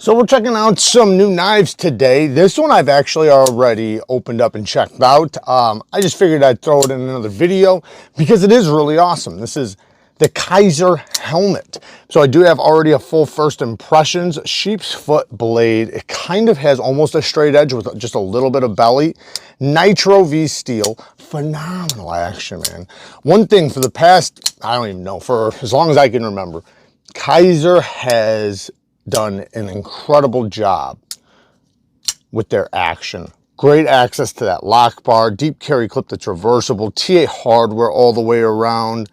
So we're checking out some new knives today. This one I've actually already opened up and checked out. I just figured I'd throw it in another video because it is really awesome. This is the Kaiser Helmet. So I do have already a full first impressions sheep's foot blade. It kind of has almost a straight edge with just a little bit of belly. Nitro V steel, phenomenal action, man. One thing for the past, I don't even know, for as long as I can remember, Kaiser has done an incredible job with their action. Great access to that lock bar, deep carry clip that's reversible, TA hardware all the way around,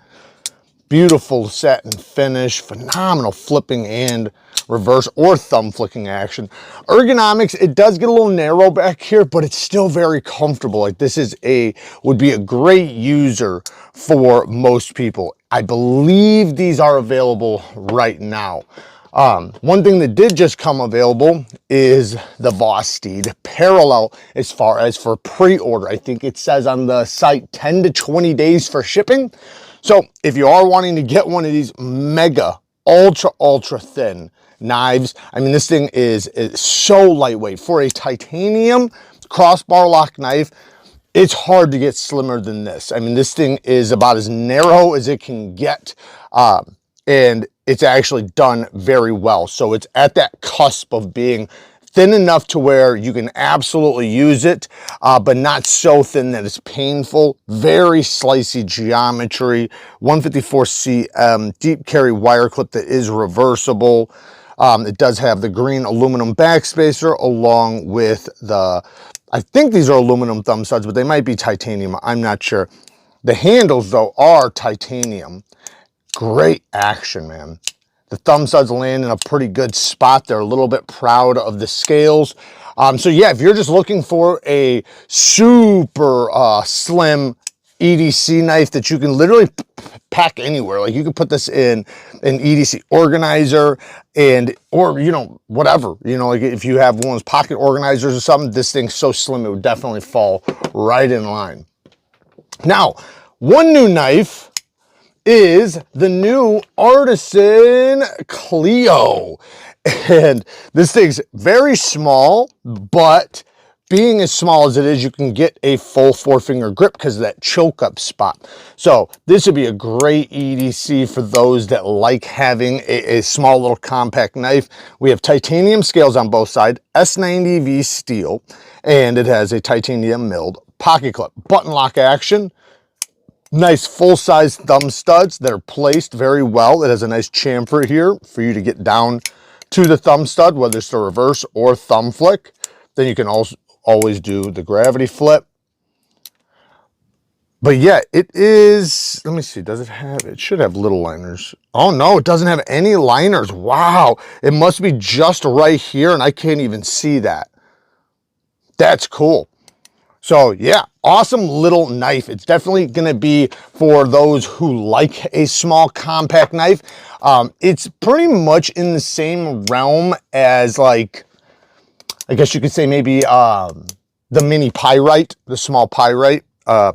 beautiful satin finish, phenomenal flipping and reverse or thumb flicking action. Ergonomics, it does get a little narrow back here, but it's still very comfortable. Like this is would be a great user for most people. I believe these are available right now. One thing that did just come available is the VOSTEED parallel as far as for pre-order. I think it says on the site 10 to 20 days for shipping. So if you are wanting to get one of these mega ultra thin knives, I mean, this thing is so lightweight for a titanium crossbar lock knife. It's hard to get slimmer than this. I mean, this thing is about as narrow as it can get. And it's actually done very well. So it's at that cusp of being thin enough to where you can absolutely use it, but not so thin that it's painful. Very slicey geometry, 154 cm, deep carry wire clip that is reversible. It does have the green aluminum backspacer along with the, I think these are aluminum thumb studs, but they might be titanium, I'm not sure. The handles though are titanium. Great action, man. The thumb studs land in a pretty good spot. They're a little bit proud of the scales. So yeah, if you're just looking for a super slim EDC knife that you can literally pack anywhere, like you could put this in an EDC organizer or you know, whatever, you know, like if you have one of those pocket organizers or something, this thing's so slim it would definitely fall right in line. Now, one new knife is the new Artisan Cleo. And this thing's very small, but being as small as it is, you can get a full 4-finger grip because of that choke up spot. So this would be a great EDC for those that like having a small little compact knife. We have titanium scales on both sides, S90V steel, and it has a titanium milled pocket clip. Button lock action. Nice full-size thumb studs that are placed very well. It has a nice chamfer here for you to get down to the thumb stud, whether it's the reverse or thumb flick. Then you can also always do the gravity flip. But yeah, it is, let me see, does it have, it should have little liners. Oh no, it doesn't have any liners. Wow, it must be just right here and I can't even see that. That's cool. So yeah, awesome little knife. It's definitely gonna be for those who like a small compact knife. It's pretty much in the same realm as, like, I guess you could say maybe the mini PYRITE, the small PYRITE,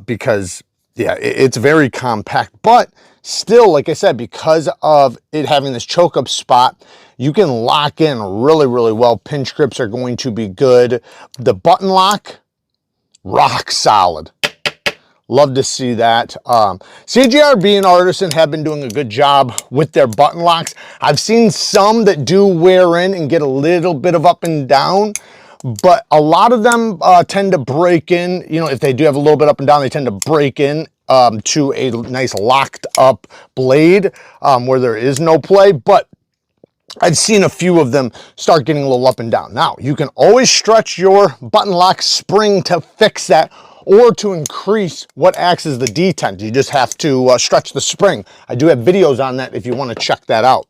because yeah, it's very compact, but still, like I said, because of it having this choke up spot, you can lock in really well. Pinch grips are going to be good. The button lock, rock solid. Love to see that. CGRB and Artisan have been doing a good job with their button locks. I've seen some that do wear in and get a little bit of up and down, but a lot of them tend to break in. You know, if they do have a little bit up and down, they tend to break in to a nice locked up blade where there is no play. But I've seen a few of them start getting a little up and down. Now, you can always stretch your button lock spring to fix that or to increase what acts as the detent. You just have to stretch the spring. I do have videos on that if you want to check that out.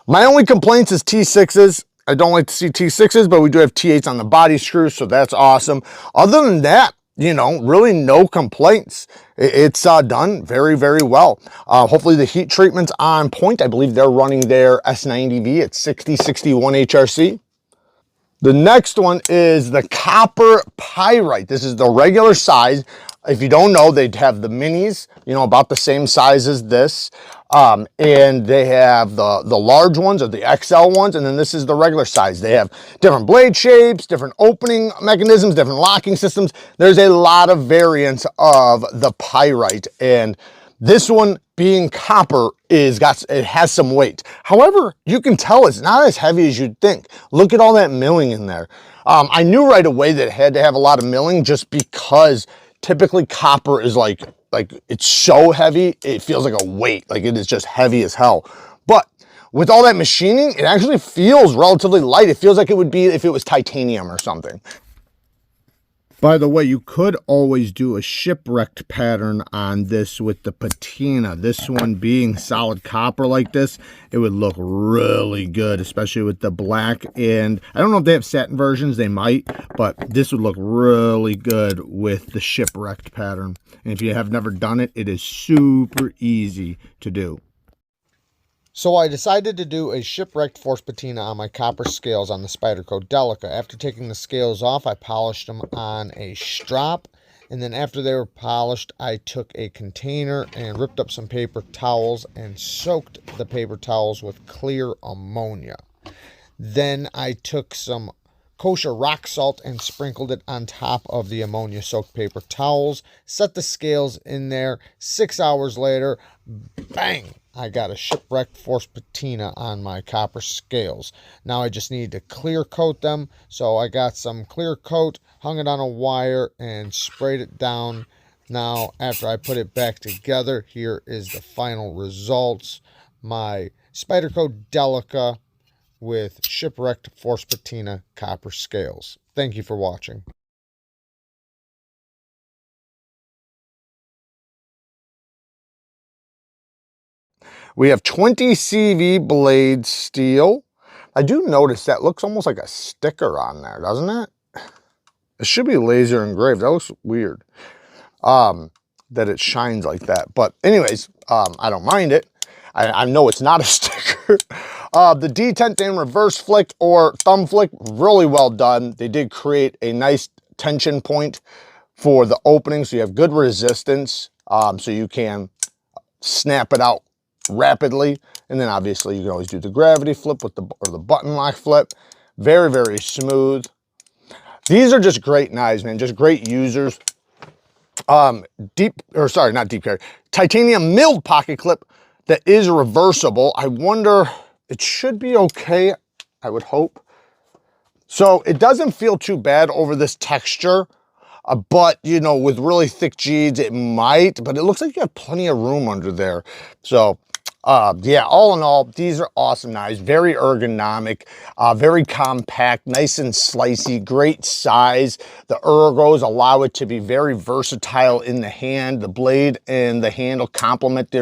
My only complaints is T6s. I don't like to see T6s, but we do have T8s on the body screws, so that's awesome. Other than that, you know, really no complaints. It's done very well. Hopefully the heat treatment's on point. I believe they're running their S90V at 6061 HRC. The next one is the copper PYRITE. This is the regular size. If you don't know, they have the minis, you know, about the same size as this. And they have the large ones or the XL ones, and then this is the regular size. They have different blade shapes, different opening mechanisms, different locking systems. There's a lot of variants of the PYRITE, and this one being copper it has some weight. However, you can tell it's not as heavy as you'd think. Look at all that milling in there. I knew right away that it had to have a lot of milling just because typically copper is like it's so heavy, it feels like a weight, like it is just heavy as hell. But with all that machining, it actually feels relatively light. It feels like it would be if it was titanium or something. By the way, you could always do a shipwrecked pattern on this with the patina. This one being solid copper like this, it would look really good, especially with the black. And I don't know if they have satin versions, they might, but this would look really good with the shipwrecked pattern. And if you have never done it, it is super easy to do. So I decided to do a shipwrecked force patina on my copper scales on the Spyderco Delica. After taking the scales off, I polished them on a strop. And then after they were polished, I took a container and ripped up some paper towels and soaked the paper towels with clear ammonia. Then I took some kosher rock salt and sprinkled it on top of the ammonia soaked paper towels. Set the scales in there. 6 hours later, bang! I got a shipwrecked force patina on my copper scales. Now I just need to clear coat them. So I got some clear coat, hung it on a wire, and sprayed it down. Now, after I put it back together, here is the final results. My Spyderco Delica with shipwrecked force patina copper scales. Thank you for watching. We have 20 CV blade steel. I do notice that looks almost like a sticker on there, doesn't it? It should be laser engraved. That looks weird, that it shines like that. But anyways, I don't mind it. I know it's not a sticker. The detent in reverse flick or thumb flick, really well done. They did create a nice tension point for the opening, so you have good resistance, so you can snap it out rapidly. And then obviously you can always do the gravity flip with the button lock flip. Very, very smooth. These are just great knives, man. Just great users. Not deep carry. Titanium milled pocket clip that is reversible. I wonder, it should be okay, I would hope. So it doesn't feel too bad over this texture. But, you know, with really thick jeans, it might, but it looks like you have plenty of room under there. So, yeah, all in all, these are awesome knives. Very ergonomic, very compact, nice and slicey, great size. The ergos allow it to be very versatile in the hand. The blade and the handle complement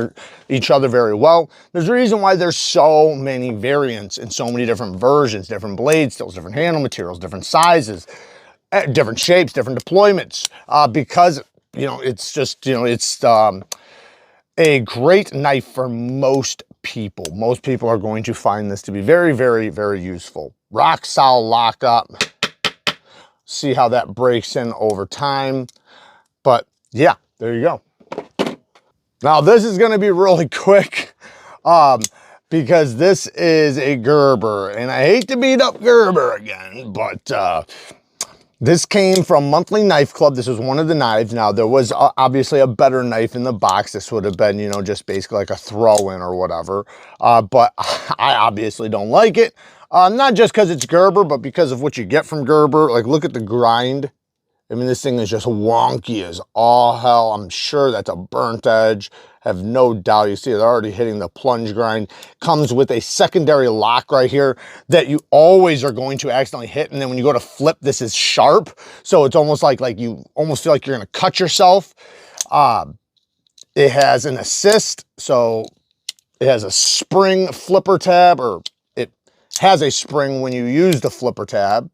each other very well. There's a reason why there's so many variants and so many different versions, different blade styles, different handle materials, different sizes, different shapes, different deployments, because, you know, it's just, you know, it's a great knife for most people. Most people are going to find this to be very, very, very useful. Rock solid lockup. See how that breaks in over time. But yeah, there you go. Now this is going to be really quick, because this is a Gerber, and I hate to beat up Gerber again, but this came from Monthly Knife Club. This was one of the knives. Now, there was obviously a better knife in the box. This would have been, you know, just basically like a throw-in or whatever. But I obviously don't like it. Not just because it's Gerber, but because of what you get from Gerber. Like, look at the grind. I mean, this thing is just wonky as all hell. I'm sure that's a burnt edge. Have no doubt. You see, they're already hitting the plunge grind. Comes with a secondary lock right here that you always are going to accidentally hit. And then when you go to flip, this is sharp. So it's almost like you almost feel like you're going to cut yourself. It has an assist. So it has a spring flipper tab, or it has a spring when you use the flipper tab.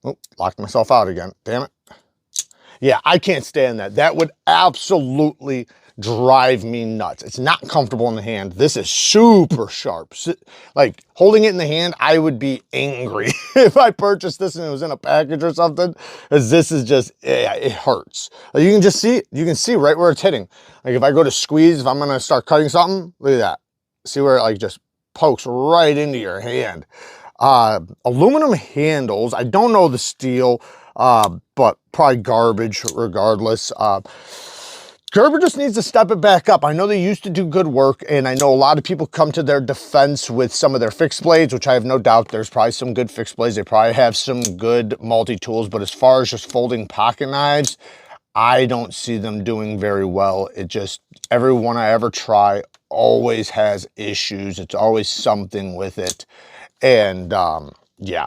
Oh, locked myself out again. Damn it. Yeah, I can't stand that. That would absolutely drive me nuts. It's not comfortable in the hand. This is super sharp. Like holding it in the hand, I would be angry if I purchased this and it was in a package or something, because this is just, it hurts. Like you can just see, you can see right where it's hitting. Like if I go to squeeze, if I'm gonna start cutting something, look at that. See where it like just pokes right into your hand. Aluminum handles, I don't know the steel, but probably garbage regardless. Gerber just needs to step it back up. I know they used to do good work, and I know a lot of people come to their defense with some of their fixed blades, which I have no doubt there's probably some good fixed blades. They probably have some good multi-tools, but as far as just folding pocket knives, I don't see them doing very well. It just, every one I ever try always has issues. It's always something with it. And yeah.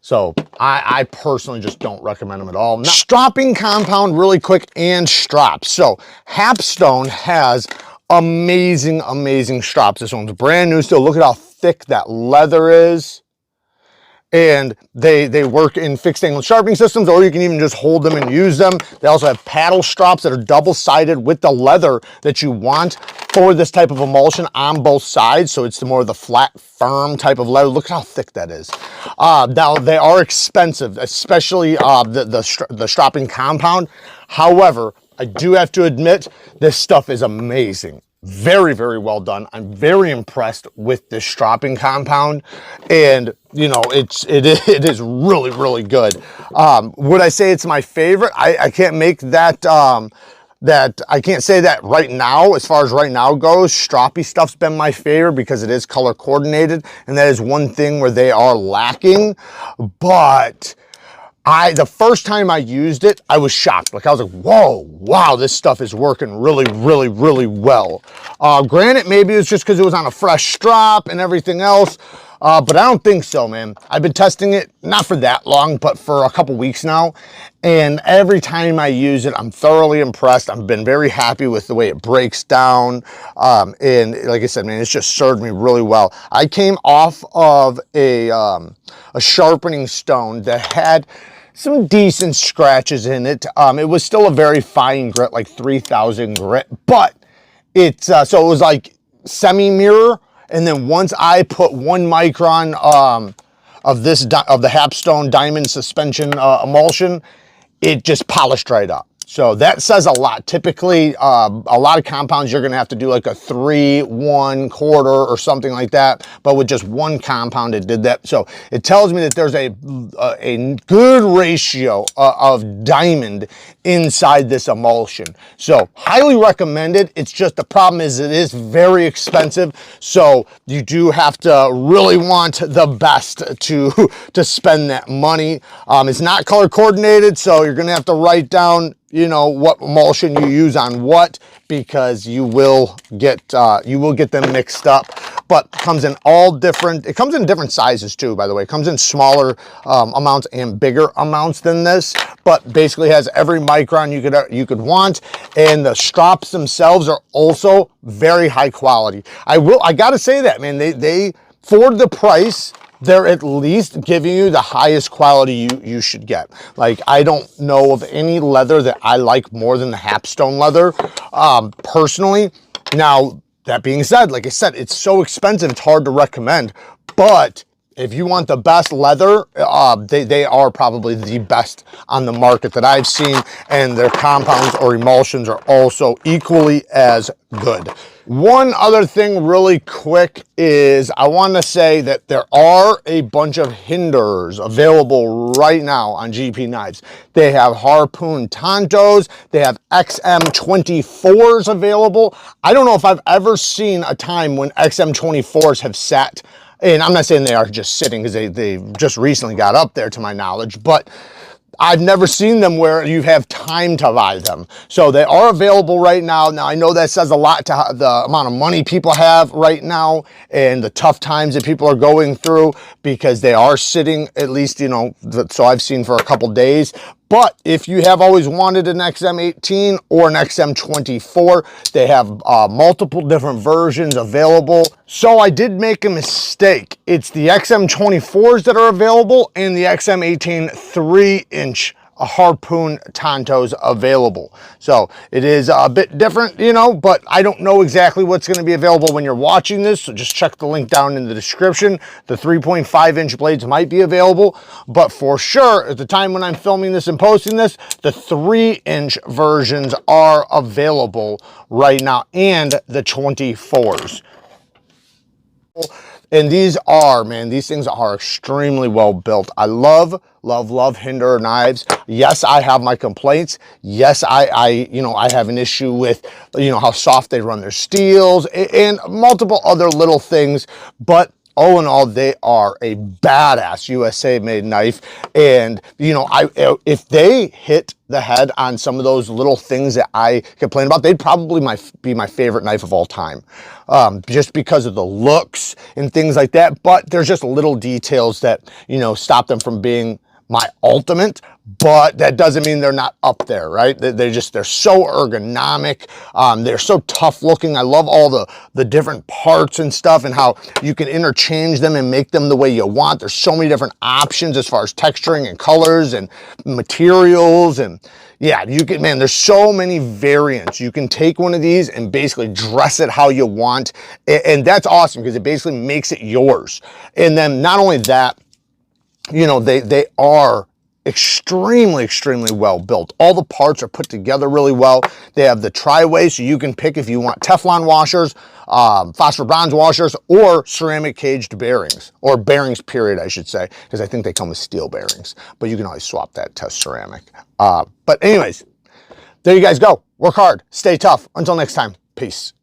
So I personally just don't recommend them at all. Now, stropping compound really quick and straps. So Hapstone has amazing, amazing straps. This one's brand new still. Look at how thick that leather is. And they work in fixed angle sharpening systems, or you can even just hold them and use them. They also have paddle straps that are double-sided with the leather that you want for this type of emulsion on both sides. So it's the more of the flat, firm type of leather. Look at how thick that is. Now they are expensive, especially the stropping compound. However, I do have to admit, this stuff is amazing. Very, very well done. I'm very impressed with this stropping compound, and you know, it is really, really good. Would I say it's my favorite? I can't make that I can't say that right now. As far as right now goes, stroppy stuff's been my favorite because it is color coordinated, and that is one thing where they are lacking. But the first time I used it, I was shocked. Like I was like, whoa, wow, this stuff is working really, really, really well. Granted, maybe it's just because it was on a fresh strap and everything else, but I don't think so, man. I've been testing it, not for that long, but for a couple weeks now. And every time I use it, I'm thoroughly impressed. I've been very happy with the way it breaks down. And like I said, man, it's just served me really well. I came off of a sharpening stone that had some decent scratches in it. It was still a very fine grit, like 3000 grit, but it's, so it was like semi-mirror. And then once I put 1 micron of the Hapstone diamond suspension emulsion, it just polished right up. So that says a lot. Typically, a lot of compounds, you're gonna have to do like a 3, 1/4 or something like that. But with just 1 compound, it did that. So it tells me that there's a good ratio of diamond inside this emulsion. So highly recommended. It's just the problem is it is very expensive. So you do have to really want the best to spend that money. It's not color coordinated, so you're gonna have to write down, you know, what emulsion you use on what, because you will get them mixed up. But comes in all different, it comes in different sizes too, by the way. It comes in smaller amounts and bigger amounts than this, but basically has every micron you could want. And the straps themselves are also very high quality. I gotta say that, man, they for the price, they're at least giving you the highest quality you should get. Like, I don't know of any leather that I like more than the Hapstone leather, personally. Now, that being said, like I said, it's so expensive, it's hard to recommend. But if you want the best leather, they are probably the best on the market that I've seen, and their compounds or emulsions are also equally as good. One other thing really quick is I want to say that there are a bunch of hinderers available right now on GP Knives. They have Harpoon Tontos, they have XM24s available. I don't know if I've ever seen a time when XM24s have sat, and I'm not saying they are just sitting because they just recently got up there to my knowledge, but I've never seen them where you have time to buy them. So they are available right now. Now, I know that says a lot to the amount of money people have right now and the tough times that people are going through, because they are sitting, at least, you know, so I've seen for a couple days. But if you have always wanted an XM18 or an XM24, they have multiple different versions available. So I did make a mistake. It's the XM24s that are available and the XM18 3-inch harpoon tantos available. So it is a bit different, you know, but I don't know exactly what's going to be available when you're watching this. So just check the link down in the description. The 3.5-inch blades might be available, but for sure at the time when I'm filming this and posting this, the 3-inch versions are available right now, and the 24s. And these are, man, these things are extremely well built. I love Hinderer knives. Yes, I have my complaints. Yes, I have an issue with, you know, how soft they run their steels and multiple other little things, but all in all, they are a badass USA made knife. And, you know, if they hit the head on some of those little things that I complain about, they'd probably be my favorite knife of all time. Just because of the looks and things like that. But there's just little details that, you know, stop them from being my ultimate, but that doesn't mean they're not up there, right? They're so ergonomic. They're so tough looking. I love all the different parts and stuff and how you can interchange them and make them the way you want. There's so many different options as far as texturing and colors and materials. And yeah, you can, man, there's so many variants. You can take one of these and basically dress it how you want. And that's awesome because it basically makes it yours. And then not only that, you know, they are extremely well built. All the parts are put together really well. They have the tri-way, so you can pick if you want Teflon washers, phosphor bronze washers, or ceramic caged bearings, or bearings period, I should say, because I think they come with steel bearings, but you can always swap that to ceramic. But anyways, there you guys go. Work hard, stay tough. Until next time, peace.